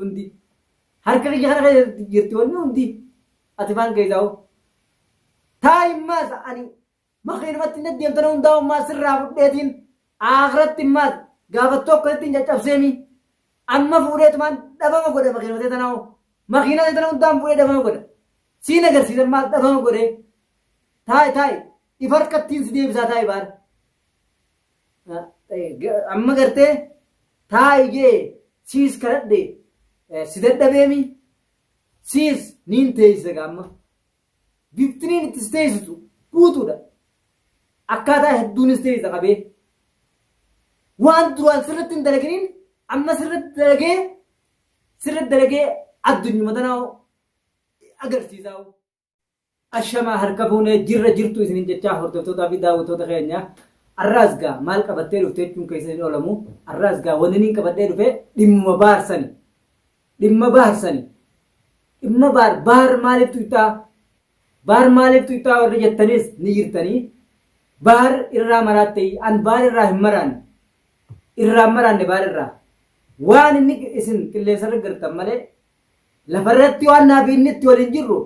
hundi harka kiyya kana jirti wanni hundi ati maan geessaa'u taa'immaas ani makiinumatti inni deemtana hundaa'ummaa sirraa fudheetiin akhiratti immaas gaafattoo akkasitti hin caccabseemi amma fuudheetumaan dhabama godhe makiinotee tanaa makiinotee tana hundaan fuudhee dhabama godhe siin agarsiisan maal dhabama godhe taa'i if harkattiin si deebisaa taa'i baara amma gartee taa'i jee siis kadhadhe si dadhabeemi siis niin teessisa gaamma biftiniin ittis teessisu guutuudha akkaataa hedduunis teessisa qabee waan duraan sirritti hin dalaginiin amma sirritti dalagee addunyuma tanaa agarsiisaa ashamaa harka fuunee jirra jirtu isinin jechaa hordoftootaa fi daawwattoota keenyaa arraas gaa maal qabattee dhufte jechuun keessa hin oolamu arraas gaa wanni niin qabadhee dhufe dhimma baarsani dhimma baar maaliiftu itaa warri jettanis ni jirtanii baar irraa maraattee an baar irraa hin maraanne baar irraa waan inni isin qilleensarra gartan malee lafarratti waan naaf inni itti waliin jirru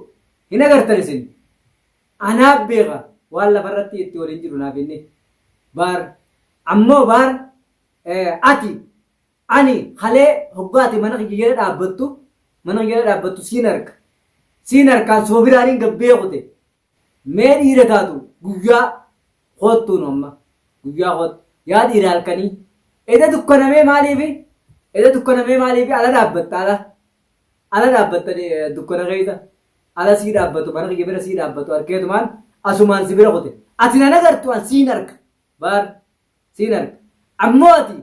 hin agartan isin anaaf beeka waan lafarratti itti waliin jirru naaf inni baar ammoo baar ani halee hoggaati mana kiyya dhaabbattu siin harkaan soobiraaniin gabbee qote mee dhiira taatu guyyaa hoottuun amma guyyaa hoottu yaa dhiira halkanii eda dukkanamee maaliif ala dhaabbatta dukkana keessa ala sii dhaabbatu mana kiyya bira sii dhaabbatu harkeetumaan asumaan si bira qote ati nan agartu an siin harka baar siin harka ammoo ati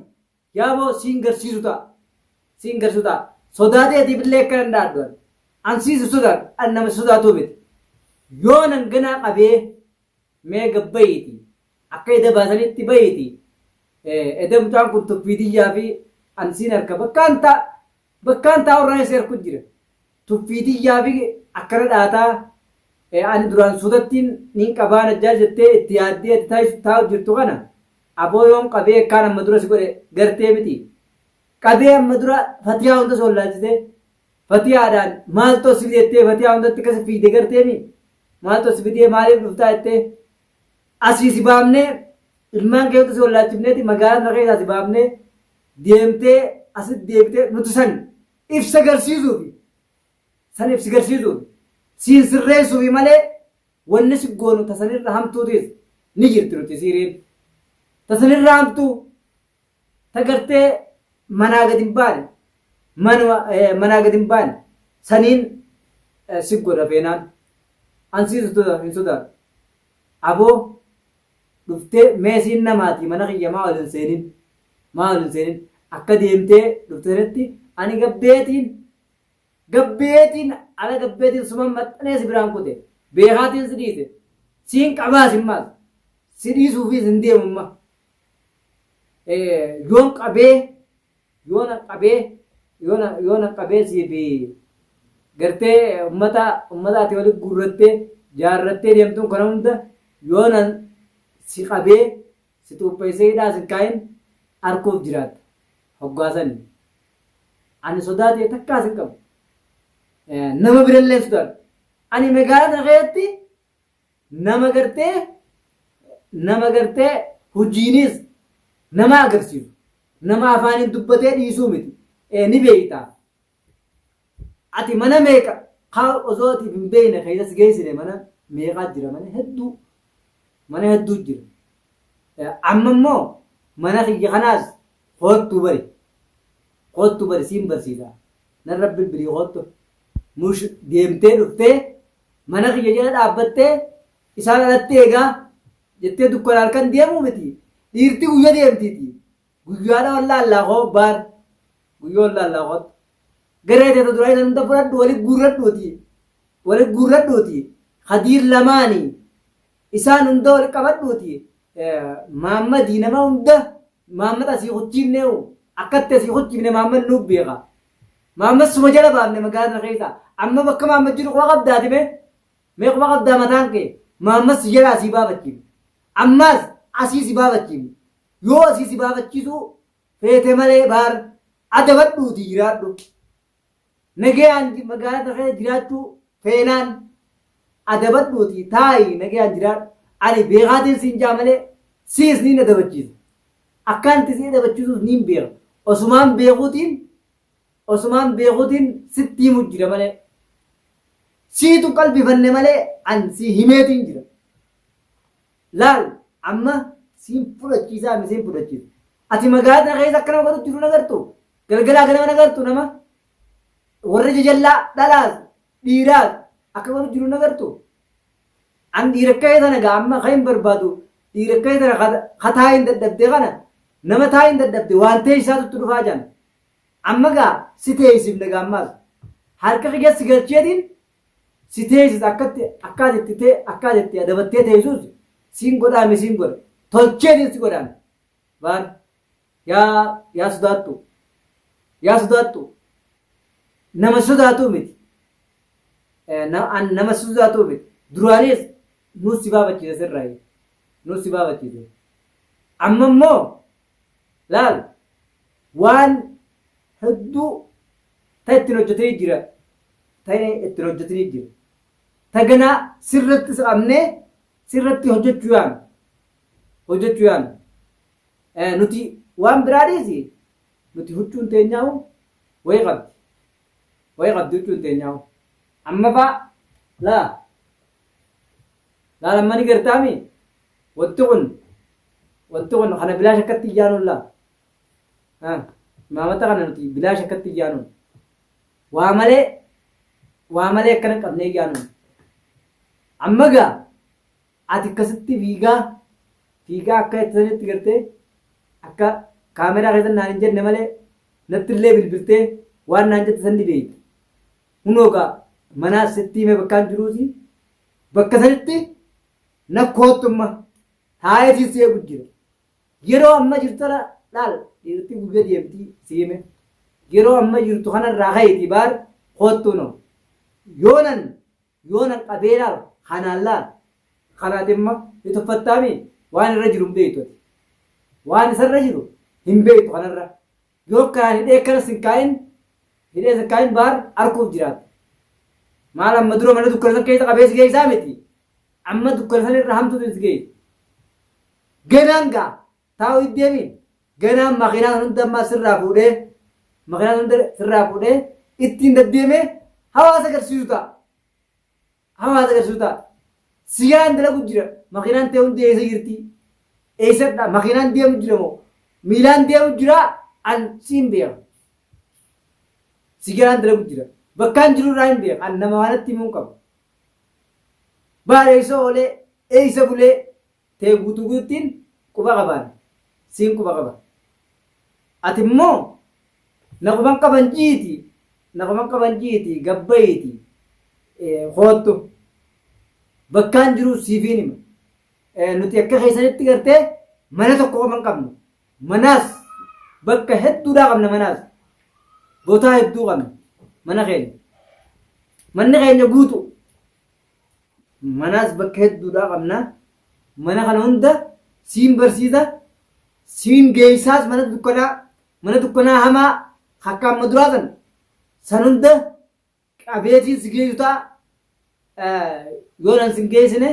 yaaboo siin garsiisu ta'a sodaateetiif illee akka dandaadhu an siisu sodaadhu an nama sodaatuu miti yoo nan ganaa qabee mee gabbayiiti akka eda baasanitti bayiiti eda mucaan kun tuffiitiyyaa fi an siin harka bakkaan taa'urraa isa harku jira tuffiitiyyaa fi akkana dhaataa ani duraan suutattiin niin qabaan ajjaa jettee itti yaaddee itti taa'u jirtu kana aboo yoon qabee akkaan amma dura si godhe gartee miti qabee amma dura fatiyaa hunda sollaachise fatiyaadhaan maaltoo si fideettee fatiyaa hundatti akkasi fiide garteemi maaltoo si fidee maaliif dhuftaa jettee asii si baafnee ilmaan kee hunda sollaachifneeti magaalaa na keessaa si baafnee deemtee asitti deebitee nuti san ibsa garsiisuufi siin sirreessuufi malee wanni si goonu tasanirra hamtuutis ni jirti nuti siiriin tasanirra hamtuu ta gartee manaa gad hin baane saniin si godha feenaan ansiisu hin sodaatu aboo dhuftee meesiin namaati mana kiyya maa waliin seenin akka deemtee dhufteetti ani gabbeetiin suman maxxanee si biraan kute beekaatiin si dhiise siin qabaas hin maas si dhiisuufis hin deemumma yoon qabee siifi gartee ummata ati walitti guurrattee jaarrattee deemtuun kana hunda yoonan si qabee si xuupheessee hidhaa sin kaayin arkuuf jiraatta hoggaasani ani sodaatee takkaas hin qabu nama birallee sodaadha ani magaalaa tana keessatti nama gartee hojiinis nama agarsiisu nama afaaniin dubbatee dhiisuu miti ni beektaa ati mana meeqa haa osoo atiif hin beekne keessas geessine mana meeqaa jira mana hedduu jira amma immoo mana kiyya kanaas hoottuu bari siin barsiisaa narra bilbilii hoottu mush deemtee dhuftee mana kiyya jala dhaabbattee isaan alatti eegaa jettee dukkana halkan deemuu miti dhiirti guyya deemtiiti guyyaadha wallaallaa hoo baar guyyaa wallaallaa hoottu garee teeta duraa isa hunda fudhadhu walitti guurradhuuti hadiir lamaanii isaan hunda walitti qabadhuuti maammadii nama hunda maammad asii hochiifneewu akkatti asii hochiifne maammad nuuf beeka maammad suma jala baafne magaalaa keessa amma bakka maammad jiru quba qabdaati mee quba qabdaa mataan kee maammad si jala asii baafachiifne ammaas asii si baafachiifne yoo asii si baafachiisu feete malee baar adabadhuuti jiraadhu nagayaan magaalaa kana jiraachuu feenaan adabadhuuti taayi nagayaan jiraadhu ani beekaatiin siin jaa malee siis niin adabachiisa akkaan itti siin adabachiisuus niin beeka osumaan beekuutiin sitti himu jira malee siitu qalbifanne malee an si himeetiin jira laal amma siin fudhachiisaa mi siin fudhachiisa ati magaalaa kana keessa akka nama godhu jiru nagartu galgalaa ganama nagartu nama warra jajallaa dhalaas dhiiraas akka godhu jiru nagartu an dhiirakkee sana gaa amma kan hin barbaadu dhiirakkee sana kataa hin dadhabde kana nama taa hin dadhabde waan ta'e isaatutti dhufaa jiran amma gaa si teessifne gaa ammaas harka kiyya si galcheetiin si teessis akkaatitti adabattee teessuus siin godhaame siin godha tolcheetiin si godhaame waan yaa sodaattu nama sodaatu miti nama sodaatu miti duraanis nuus si baabachiise sirraa nuus si baabachiise amma immoo laal waan hedduu ta ittiin hojjetanii jira ta ganaa sirratti qabnee sirratti hojjechuu yaanu nuti waan biraadhiisi nuti huccuun teenyaa'u wayii qabdi huccuun teenyaa'u amma faa laalammani gartaami wanti kun kana bilaash akkatti iyyaanuun maamata kana nuti bilaash akkatti iyyaanuun waa malee akkana qabnee iyyaanuun amma gaa ati akkasitti fiigaa akka ittisanitti gartee akka kaameraa keessan naan hin jenne malee natti illee bilbiltee waan naan jette san dhibeeyte hunoo gaa manaas sitti hime bakkaan jiruusi bakka sanitti na koottumma haayetiin see gujjira yeroo amma jirtara laal dhiirti guyya deemtii siime yeroo amma jirtu kanarraa kayeeti baar koottuno yoonan qabeelaal kanaan laal kanaatimma ituffattaami waan irra jiru hin beektu waan isarra jiru hin beektu kanarra yoo kaan hidhee kana hidhee sin baar arguuf jiraatu maal amma dura mana dukkana san keessa qabeessi geessaa miti amma dukkana san irra hamtuutu si geessu ganaan gaa taa'u iddeemi ganaan makiinaan hunda ammaa sirraa fuudhee ittiin deddeemee hawaasa agarsiisu ta'a sigaan dalagu jira makiinaan ta'e hundi eessa jirti eessadha makiinaan deemu jira moo miilaan deemu jira an siin beeka sigaan dalagu jira bakkaan jiru irraa hin beeka an nama waanatti himuu qabu baala eessa oolee eessa bulee ta'e guutuuttiin quba qabaan siin quba qaba ati immoo na quban qaban jiiti gabbayiiti hoottu bakkaan jiru siifiin hima nuti akka keessanitti gartee mana tokko qoman qabnu manaas bakka hedduudhaa qabna manaas botaa hedduu qabna manni keenya guutu manaas bakka hedduudhaa qabna mana kana hunda siin barsiisa siin geessaas mana dukkanaa hamaa akka amma duraa san hunda qabeetiin si geessu ta'a yoonan sin geessine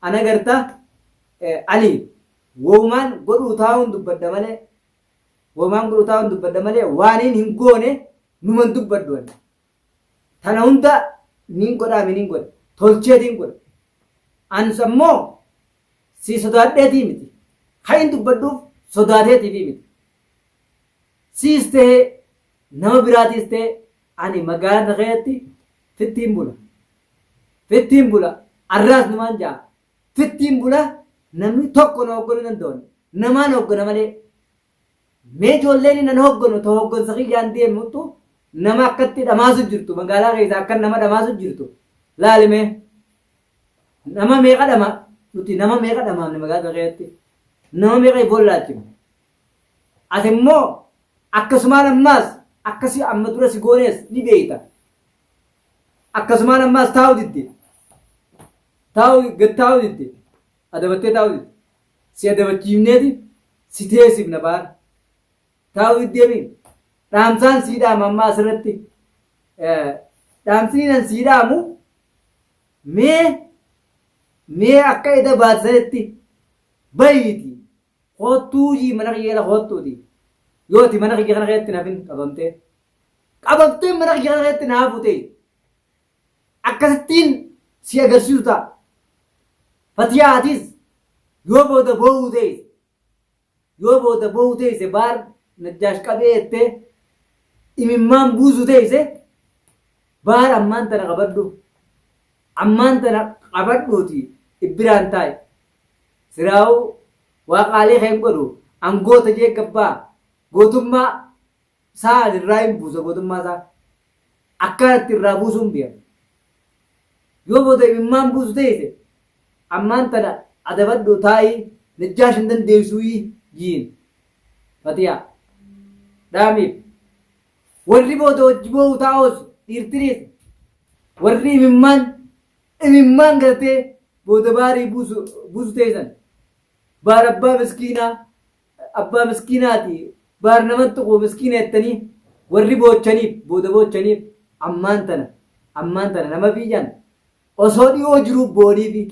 ana garta ali woomaan godhuu taa'uun dubbadda malee waaniin hin goone numan dubbaddu tana hunda niin godha tolcheetiin godha ans ammoo si sodaadheetii miti kan dubbadduuf sodaateetiif miti siis ta'ee nama biraatiis ta'ee ani magaalaa keessatti fittiin bula arraas numaan jaa fittiin bula namni tokko na hogganu danda'u namaan hoggana malee mee ijoolleen nan hogganu ta hoggansa kiyyaan deemuttu nama akkatti dhamaasu jirtu magaalaa keessa akka nama dhamaasu jirtu laalime nama meeqa dhamaamne magaalaa keessatti nama meeqa ibollaachimu ati immoo akkasumaan ammaas akkasi amma dura si goonees ni beeyta akkasumaan ammaas taa'u didde adabattee taa'u didde si adabachiifneeti si teessifna baara taa'u diddeemi dhaamsaan sii dhaama ammaa asirratti dhaamsiniin siidhaamu mee akka eda baasanitti bayiti hottuuji mana kiyya hottuuti yooti mana kiyya kana keessatti nafin qabamtee mana kiyya kana keessatti naafute akkasittiin si agarsiisu ta'a fatiyaatis yoo booda boo'uu teesse baar najjaash qabee jettee imimmaan buusu teesse baar ammaan tana qabadhuuti ibbiraan taa'e siraa'u waaqaalee kan godhu angoota jee gabbaa gootummaa saa irraa hin buusa gootummaa isaa akkanatti irraa buusuun biya yoo booda imimmaan buusu teesse ammaan tana adabadhu taa'ii najjaash hin dandeessuu jiin fatiyaa dhaamiif warri booda hojii boo'u taa'us dhiirtiriis warri imimmaan gartee booda baarii buusu teessan baar abbaa miskiinaati baar naman tuquu miskiina jettanii warri boochaniif ammaan tana nama biyyan osoo dhiyoo jiruuf booniifi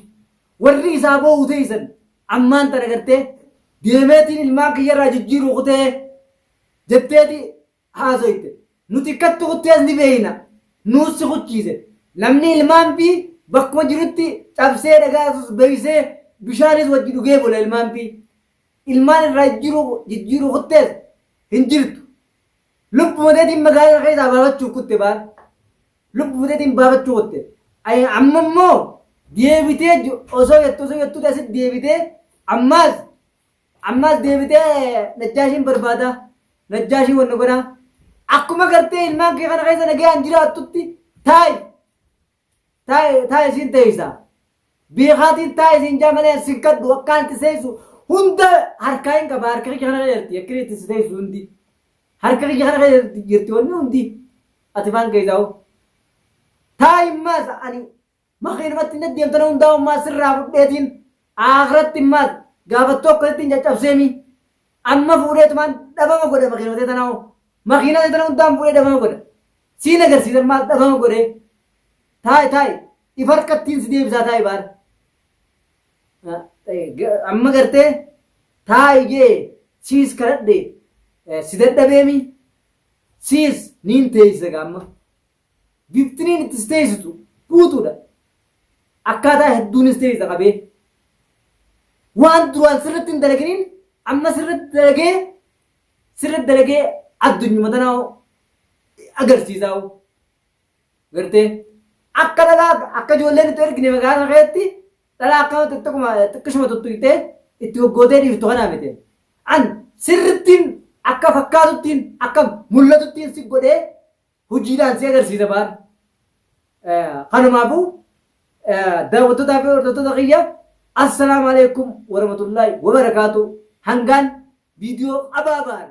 warri isaa boo'u teessan ammaan tana gartee deemeetiin ilmaan kiyyarraa jijjiiruu kutee jetteeti haasoyte nuti akkatti kuttees ni beeyna nuus si kuchiise namni ilmaan bii bakkuma jirutti cabsee dhagaasus beeysee bishaanis wajji dhugee bula ilmaan bii ilmaan irraa jijjiiruu kuttees hin jirtu lubbumateetiin magaalaa keessaa baafachuu kutte baar lubbumateetiin baafachuu kutte amma immoo deebitee osoo jettu asitti deebitee ammaas deebitee najjaashiin barbaada najjaashiin wanna godhaa akkuma gartee ilmaan kee kana keessa nagaan jiraattutti taa'e isiin teeysa beekaatiin taa'e isiin jaamalee sin kadhu akkaan itti seessu hunda harkaa hin qaba harka kiyya kana jirti akkiri itti seessu hundi harka kiyya kana jirti wanni hundi ati faan keessaa'u taa'immaas ani makiinumatti hin deemtana hundaa'ummaa sirraa fudheetiin akhiratti immaas gaafattoo akkasittiin caccabseemi amma fuudheetumaan dhabama godhe makiinatee tanaa makiinatee tana hundaan fuudhee dhabama godhe siin agarsiisan maas dhabama godhe taa'e if harkattiin si deebisaa taa'e baara amma gartee taa'e siis kadhadhe si dadhabeemi siis niin teessisa gaamma biftiniin itti si teessitu guutuudha akkaataa hedduunis teessisa qabee waan duraan sirritti hin dalaginiin amma sirritti dalagee addunyuma tanaa agarsiisaa gartee akka dhalaa akka ijoolleen itti ergine magaalaa keessatti dhalaa akkama xiqqishuma tuttuqxee itti hoggootee dhiiftu kanaa miti an sirrittiin akka fakkaatuttiin akka mul'atuttiin si godhee hojiidhaan si agarsiisa baar kanumaafuu daawwattootaa fi hordoftoota kiyya السلام عليكم ورحمة الله وبركاته هنغان فيديو أبابار